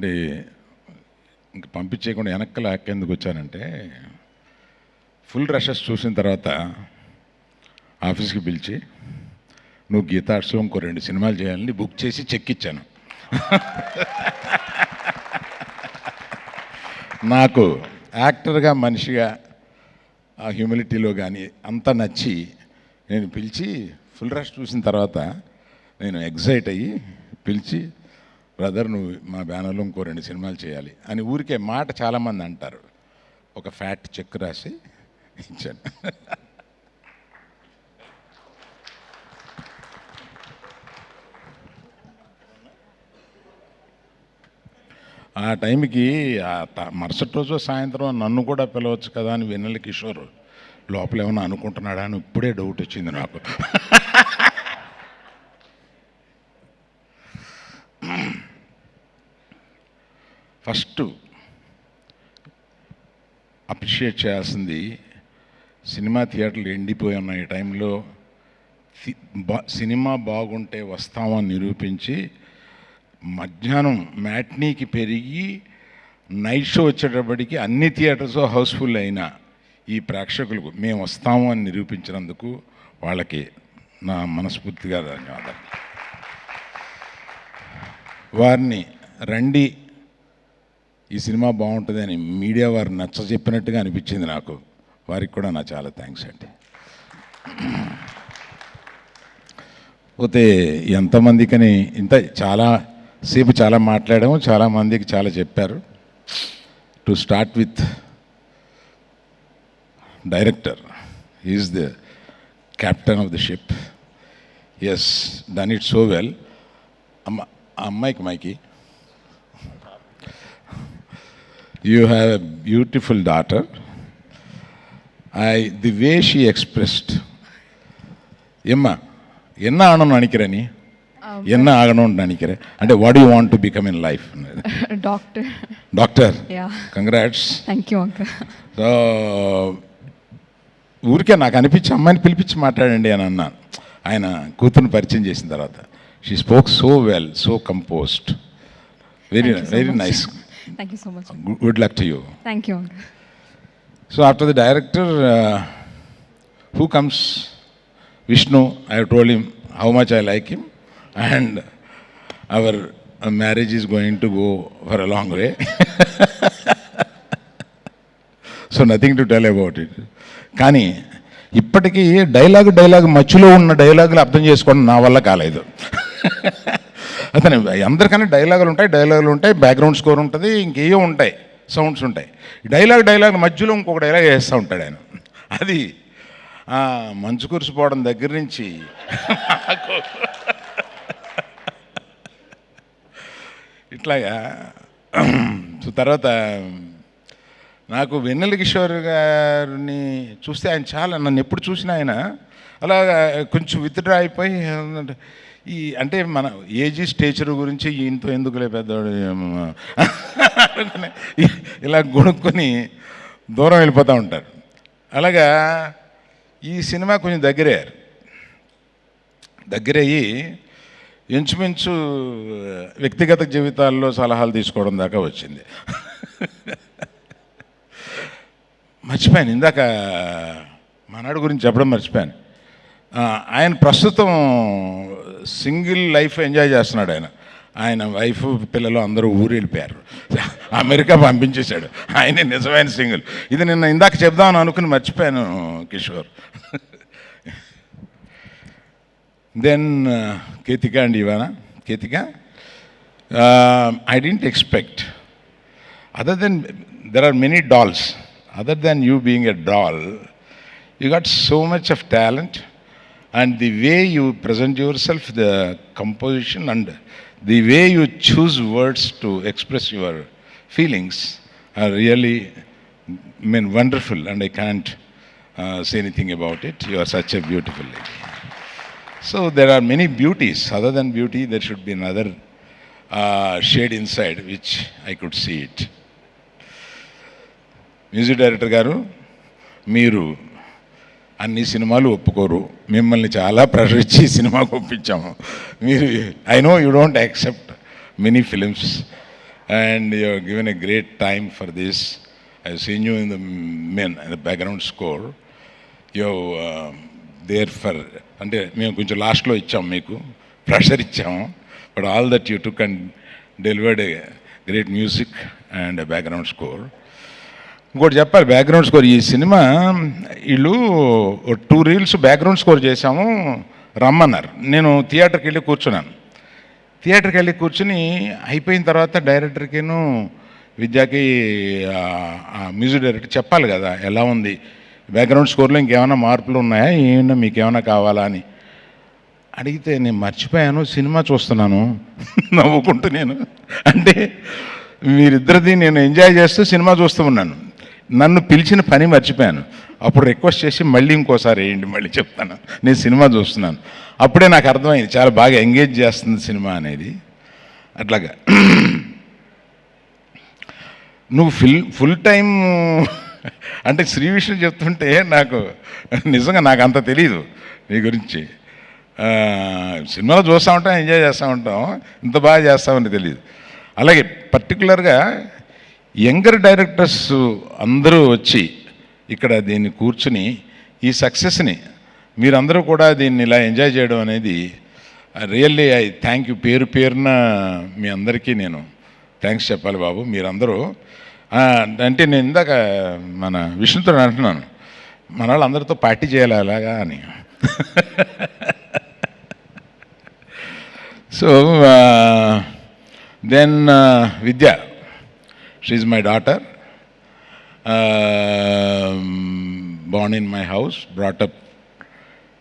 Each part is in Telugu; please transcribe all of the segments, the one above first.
అంటే ఇంక పంపించేయకుండా వెనక్కి లాక్కేందుకు వచ్చానంటే, ఫుల్ రషెస్ చూసిన తర్వాత ఆఫీస్కి పిలిచి, నువ్వు గీతా ఆర్ట్స్లో ఇంకో 2 సినిమాలు చేయాలని బుక్ చేసి చెక్ ఇచ్చాను. నాకు యాక్టర్గా, మనిషిగా, ఆ హ్యూమిలిటీలో కానీ అంతా నచ్చి నేను పిలిచి, ఫుల్ రష్ చూసిన తర్వాత నేను ఎగ్జైట్ అయ్యి పిలిచి, బ్రదర్ నువ్వు మా బ్యానర్లో ఇంకో 2 సినిమాలు చేయాలి అని ఊరికే మాట చాలామంది అంటారు. ఒక ఫ్యాట్ చెక్ రాసి ఇచ్చాను. ఆ టైంకి మరుసటి రోజు సాయంత్రం నన్ను కూడా పిలవచ్చు కదా అని వెన్నెల కిషోర్ లోపల ఏమన్నా అనుకుంటున్నాడా అని ఇప్పుడే డౌట్ వచ్చింది నాకు. ఫస్ట్ అప్రిషియేట్ చేయాల్సింది, సినిమా థియేటర్లు ఎండిపోయి ఉన్న ఈ టైంలో సినిమా బాగుంటే వస్తామని నిరూపించి మధ్యాహ్నం మ్యాట్నీకి పెరిగి నైట్ షో వచ్చేటప్పటికి అన్ని థియేటర్స్ హౌస్ఫుల్ అయిన ఈ ప్రేక్షకులకు మేము వస్తాము అని నిరూపించినందుకు వాళ్ళకి నా మనస్ఫూర్తిగా ధన్యవాదాలు. వారిని రండి ఈ సినిమా బాగుంటుంది అని మీడియా వారు నచ్చ చెప్పినట్టుగా అనిపించింది నాకు. వారికి కూడా నా చాలా థ్యాంక్స్ అండి. పోతే ఎంతమందికని ఇంత చాలా సేపు చాలా మాట్లాడాము, చాలామందికి చాలా చెప్పారు. To start with director, is the captain of the ship. Yes, done it so well. అమ్మాయికి మైకి, you have a beautiful daughter. The way she expressed, Emma, enna aanonu nanikira ni, enna aganonu nanikira, ante what do you want to become in life? Doctor. Yeah, congrats. thank you uncle. So ఊరికే నాకు అనిపించి అమ్మాయిని పిలిపించి మాట్లాడండి అని అన్నాను. ఆయన కూతురుని పరిచయం చేసిన తర్వాత she spoke so well, so composed, very nice. Thank you so much. Good luck to you. Thank you uncle. So after the director, who comes? Vishnu. I have told him how much I like him, and our marriage is going to go for a long way. So nothing to tell about it. కానీ ఇప్పటికీ డైలాగ్ మధ్యలో ఉన్న డైలాగులు అర్థం చేసుకోవడం నా వల్ల కాలేదు. అతను అందరికన్నా డైలాగులు ఉంటాయి, బ్యాక్గ్రౌండ్ స్కోర్ ఉంటుంది, ఇంకేయో ఉంటాయి, సౌండ్స్ ఉంటాయి. డైలాగ్ మధ్యలో ఇంకొక డైలాగ్ వేస్తూ ఉంటాడు ఆయన. అది మంచు కురిసిపోవడం దగ్గర నుంచి ఇట్లాగా. తర్వాత నాకు వెన్నెల కిషోర్ గారిని చూస్తే ఆయన చాలా, నన్ను ఎప్పుడు చూసినా ఆయన అలాగా కొంచెం విత్డ్రా అయిపోయి, అంటే మన ఏజ్ స్టేచర్ గురించి ఈయనతో ఎందుకులే పెద్దవాడు ఇలా గొనుక్కొని దూరం వెళ్ళిపోతూ ఉంటారు. అలాగా ఈ సినిమా కొంచెం దగ్గరయ్యి ఇంచుమించు వ్యక్తిగత జీవితాల్లో సలహాలు తీసుకోవడం దాకా వచ్చింది. మర్చిపోయాను, ఇందాక మనాడు గురించి చెప్పడం మర్చిపోయాను. ఆయన ప్రస్తుతం సింగిల్ లైఫ్ ఎంజాయ్ చేస్తున్నాడు. ఆయన వైఫ్ పిల్లలు అందరూ ఊరు వెళ్ళిపోయారు, అమెరికా పంపించేశాడు. ఆయనే నిజమైన సింగిల్. ఇది నిన్న ఇందాక చెప్దామని అనుకుని మర్చిపోయాను Kishore. Then Ketika and Ivana. Ketika, I didn't expect, other than there are many dolls, other than you being a doll, you got so much of talent. And the way you present yourself, the composition and the way you choose words to express your feelings are really, wonderful, and I can't say anything about it. You are such a beautiful lady. So there are many beauties. Other than beauty, there should be another shade inside which I could see it. Music director garu, మీరు అన్ని సినిమాలు ఒప్పుకోరు, మిమ్మల్ని చాలా ప్రెషర్ ఇచ్చి సినిమాకు ఒప్పించాము. మీరు, I know you don't accept many films, and you have given a great time for this. I've seen you in the background score. You there for అంటే మేము కొంచెం లాస్ట్లో ఇచ్చాం మీకు ప్రెషర్ ఇచ్చాము, but all that you took and delivered a great music and background score. ఇంకోటి చెప్పాలి, బ్యాక్గ్రౌండ్ స్కోర్ ఈ సినిమా వీళ్ళు 2 రీల్స్ బ్యాక్గ్రౌండ్ స్కోర్ చేశాము, రమ్మన్నారు. నేను థియేటర్కి వెళ్ళి కూర్చుని అయిపోయిన తర్వాత డైరెక్టర్కిను విద్యాకి మ్యూజిక్ డైరెక్టర్ చెప్పాలి కదా ఎలా ఉంది బ్యాక్గ్రౌండ్ స్కోర్లో, ఇంకేమైనా మార్పులు ఉన్నాయా, ఏమన్నా మీకు ఏమైనా కావాలా అని అడిగితే నేను మర్చిపోయాను, సినిమా చూస్తున్నాను నవ్వుకుంటూ. నేను అంటే మీరిద్దరిది నేను ఎంజాయ్ చేస్తూ సినిమా చూస్తూ ఉన్నాను, నన్ను పిలిచిన పని మర్చిపోయాను. అప్పుడు రిక్వెస్ట్ చేసి మళ్ళీ ఇంకోసారి వేయండి, మళ్ళీ చెప్తాను నేను సినిమా చూస్తున్నాను. అప్పుడే నాకు అర్థమైంది చాలా బాగా ఎంగేజ్ చేస్తుంది సినిమా అనేది. అట్లాగా నువ్వు ఫుల్ టైం అంటే శ్రీ విషయం చెప్తుంటే నాకు నిజంగా నాకు అంత తెలీదు నీ గురించి. సినిమాలో చూస్తూ ఉంటాం, ఎంజాయ్ చేస్తూ ఉంటాం, ఇంత బాగా చేస్తామని తెలియదు. అలాగే పర్టికులర్గా యంగర్ డైరెక్టర్స్ అందరూ వచ్చి ఇక్కడ దీన్ని కూర్చుని ఈ సక్సెస్ని మీరందరూ కూడా దీన్ని ఇలా ఎంజాయ్ చేయడం అనేది రియల్లీ ఐ థ్యాంక్ యూ. పేరున మీ అందరికీ నేను థ్యాంక్స్ చెప్పాలి బాబు. మీరందరూ అంటే నేను ఇందాక మన విష్ణుతో అంటున్నాను, మన వాళ్ళందరితో పార్టీ చేయాలి అలాగా అని. So then Vidya, she is my daughter, born in my house, brought up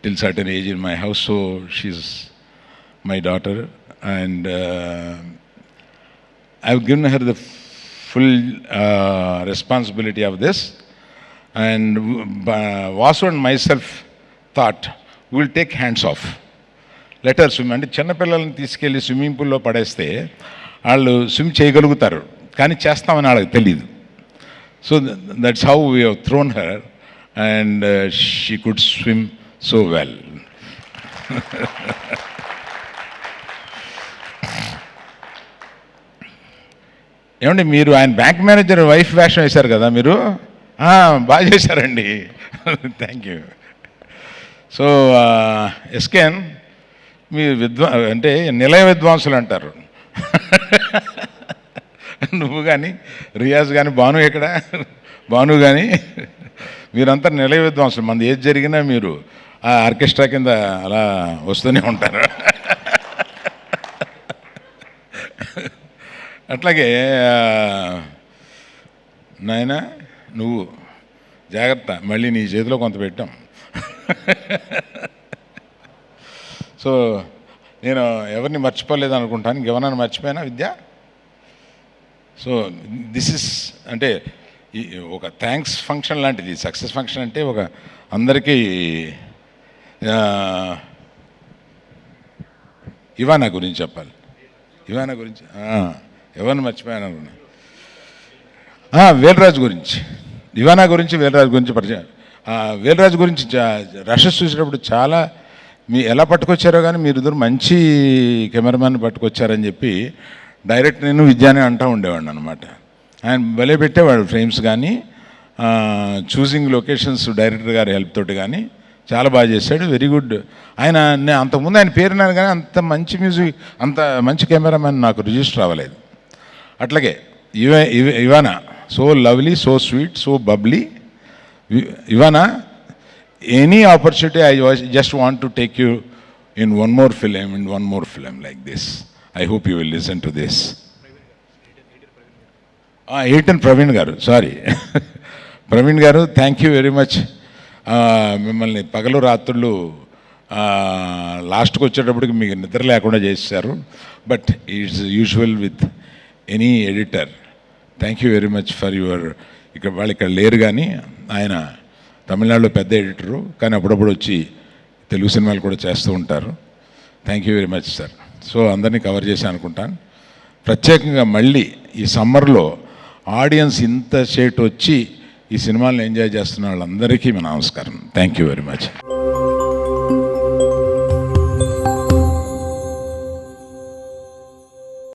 till certain age in my house, so she's my daughter, and I've given her the full responsibility of this, and Vasu and myself thought we'll take hands off, let her swim. అంటే చిన్నపిల్లల్ని తీసుకెళ్ళి స్విమ్మింగ్ పూల్లో పడేస్తే వాళ్ళు స్విమ్ చేయగలుగుతారు, కానీ చేస్తామని వాళ్ళకి తెలియదు. So that's how we have thrown her, and she could swim so well. ఏమండి మీరు ఆయన బ్యాంక్ మేనేజర్ వైఫ్ వేషం వేశారు కదా మీరు, బాగా చేశారండి. Thank you. సో ఎస్కేన్ మీ అంటే నిలయ విద్వాంసులు అంటారు. నువ్వు కానీ రియాజ్ కానీ భాను ఎక్కడ భాను కానీ మీరంతా నిలయ విద్వాంసులు. మనది ఏది జరిగినా మీరు ఆ ఆర్కెస్ట్రా కింద అలా వస్తూనే ఉంటారు. అట్లాగే నాయన నువ్వు జాగ్రత్త, మళ్ళీ నీ చేతిలో కొంత పెట్టాం. సో నేను ఎవరిని మర్చిపోలేదు అనుకుంటాను, ఇంకెవరైనా మర్చిపోయినా విద్య. సో దిస్ ఇస్ అంటే ఒక థ్యాంక్స్ ఫంక్షన్ లాంటిది, సక్సెస్ ఫంక్షన్ అంటే ఒక అందరికీ. ఇవానా గురించి చెప్పాలి, ఇవానా గురించి ఎవరిని మర్చిపోయాను అనుకున్నా. వేల్రాజు గురించి, ఇవానా గురించి, వేల్రాజు గురించి పరిచయం. వేల్రాజు గురించి రషెస్ చూసేటప్పుడు చాలా ఎలా పట్టుకొచ్చారో కానీ మీరిద్దరు మంచి కెమెరామ్యాన్ పట్టుకొచ్చారని చెప్పి డైరెక్ట్ నేను విద్యానే అంటూ ఉండేవాడిని అనమాట. ఆయన భలే పెట్టేవాడు ఫ్రేమ్స్ కానీ, చూసింగ్ లొకేషన్స్ డైరెక్టర్ గారి హెల్ప్ తోటి కానీ చాలా బాగా చేశాడు. Very good. ఆయన అంతకుముందు ఆయన పేరున్నాను కానీ అంత మంచి మ్యూజిక్, అంత మంచి కెమెరామ్యాన్ నాకు రిజిస్టర్ అవ్వలేదు. అట్లాగే Ivana so lovely, so sweet, so bubbly. Ivana any opportunity I just want to take you in one more film like this. I hope you will listen to this. Aitan Praveen garu, sorry. Praveen garu, thank you very much. మిమ్మల్ని పగలు రాత్రులు లాస్ట్కి వచ్చేటప్పటికి మీకు నిద్ర లేకుండా చేశారు. But it's usual with any editor. Thank you very much for your. వాళ్ళు ఇక్కడ లేరు కానీ ఆయన తమిళనాడులో పెద్ద ఎడిటరు, కానీ అప్పుడప్పుడు వచ్చి తెలుగు సినిమాలు కూడా చేస్తూ ఉంటారు. Thank you very much sir. So అందరినీ కవర్ చేశాను అనుకుంటాను. ప్రత్యేకంగా మళ్ళీ ఈ సమ్మర్లో ఆడియన్స్ ఇంత సేటు వచ్చి ఈ సినిమాలను ఎంజాయ్ చేస్తున్న వాళ్ళందరికీ నమస్కారం. Thank you very much.